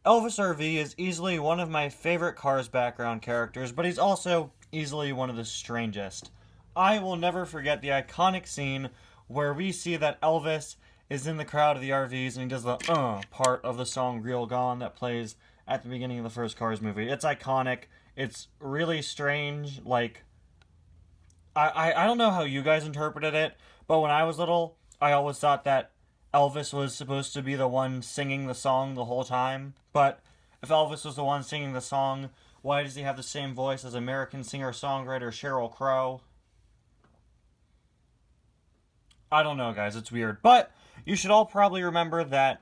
Elvis RV is easily one of my favorite Cars background characters, but he's also easily one of the strangest. I will never forget the iconic scene where we see that Elvis is in the crowd of the RVs and he does the part of the song Real Gone that plays at the beginning of the first Cars movie. It's iconic. It's really strange. Like, I don't know how you guys interpreted it, but when I was little, I always thought that Elvis was supposed to be the one singing the song the whole time. But if Elvis was the one singing the song, why does he have the same voice as American singer-songwriter Sheryl Crow? I don't know, guys. It's weird. But you should all probably remember that,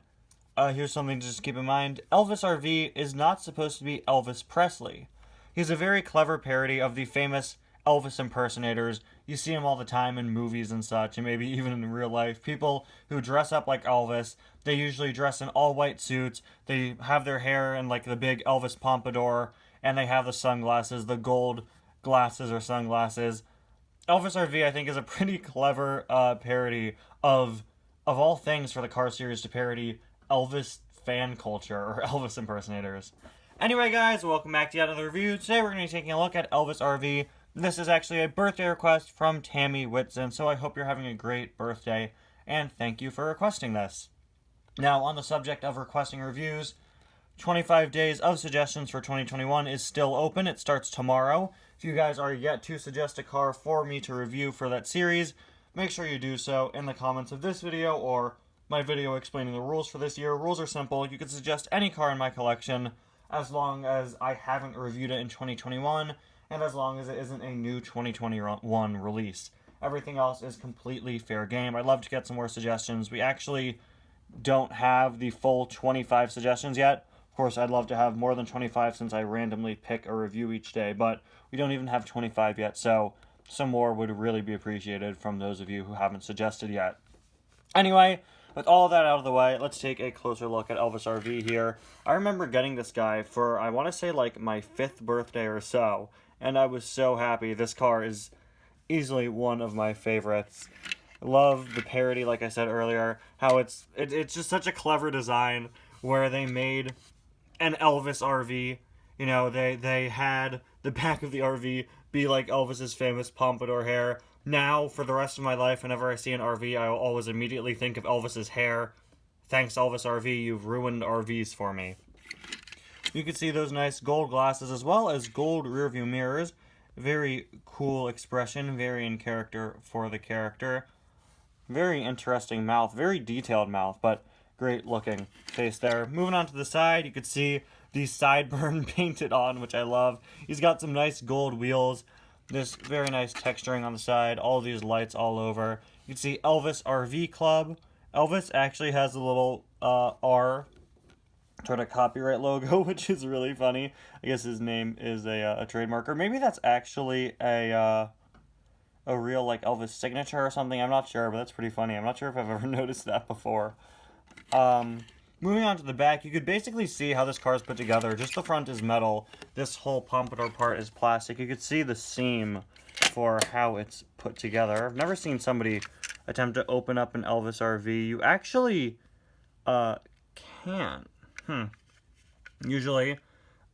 here's something to just keep in mind. Elvis RV is not supposed to be Elvis Presley. He's a very clever parody of the famous Elvis impersonators. You see him all the time in movies and such, and maybe even in real life. People who dress up like Elvis, they usually dress in all white suits. They have their hair in like the big Elvis pompadour, and they have the sunglasses, the gold glasses or sunglasses. Elvis RV, I think, is a pretty clever parody of all things for the Car series to parody Elvis fan culture or Elvis impersonators. Anyway, guys, welcome back to yet another review. Today we're going to be taking a look at Elvis RV. This is actually a birthday request from Tammy Whitson, so I hope you're having a great birthday, and thank you for requesting this. Now, on the subject of requesting reviews, 25 days of suggestions for 2021 is still open. It starts tomorrow. If you guys are yet to suggest a car for me to review for that series, make sure you do so in the comments of this video or my video explaining the rules for this year. Rules are simple. You can suggest any car in my collection as long as I haven't reviewed it in 2021 and as long as it isn't a new 2021 release. Everything else is completely fair game. I'd love to get some more suggestions. We actually don't have the full 25 suggestions yet. Of course, I'd love to have more than 25 since I randomly pick a review each day, but we don't even have 25 yet, so some more would really be appreciated from those of you who haven't suggested yet. Anyway, with all that out of the way, let's take a closer look at Elvis RV here. I remember getting this guy for, I want to say, like my 5th birthday or so, and I was so happy. This car is easily one of my favorites. Love the parody, like I said earlier, how it's just such a clever design where they made an Elvis RV. You know, they had the back of the RV be like Elvis's famous pompadour hair. Now, for the rest of my life, whenever I see an RV, I will always immediately think of Elvis's hair. Thanks, Elvis RV, you've ruined RVs for me. You can see those nice gold glasses as well as gold rearview mirrors. Very cool expression, very in character for the character. Very interesting mouth, very detailed mouth, but great looking face there. Moving on to the side, you can see the sideburn painted on, which I love. He's got some nice gold wheels. This very nice texturing on the side. All these lights all over. You can see Elvis RV Club. Elvis actually has a little R sort of copyright logo, which is really funny. I guess his name is a trademark, or maybe that's actually a real like Elvis signature or something. I'm not sure, but that's pretty funny. I'm not sure if I've ever noticed that before. Moving on to the back, you could basically see how this car is put together. Just the front is metal. This whole pompadour part is plastic. You could see the seam for how it's put together. I've never seen somebody attempt to open up an Elvis RV. You actually can. Usually,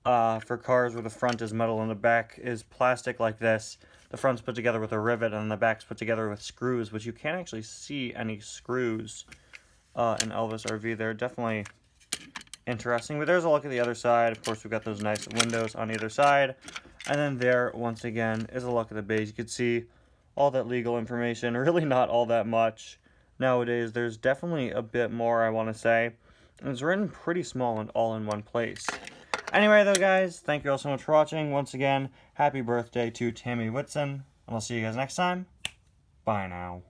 for cars where the front is metal and the back is plastic like this, the front's put together with a rivet and the back's put together with screws, which you can't actually see any screws in Elvis RV. They're definitely interesting. But there's a look at the other side. Of course, we've got those nice windows on either side. And then there, once again, is a look at the base. You can see all that legal information. Really not all that much. Nowadays, there's definitely a bit more, I want to say. And it's written pretty small and all in one place. Anyway, though, guys, thank you all so much for watching. Once again, happy birthday to Tammy Whitson. And I'll see you guys next time. Bye now.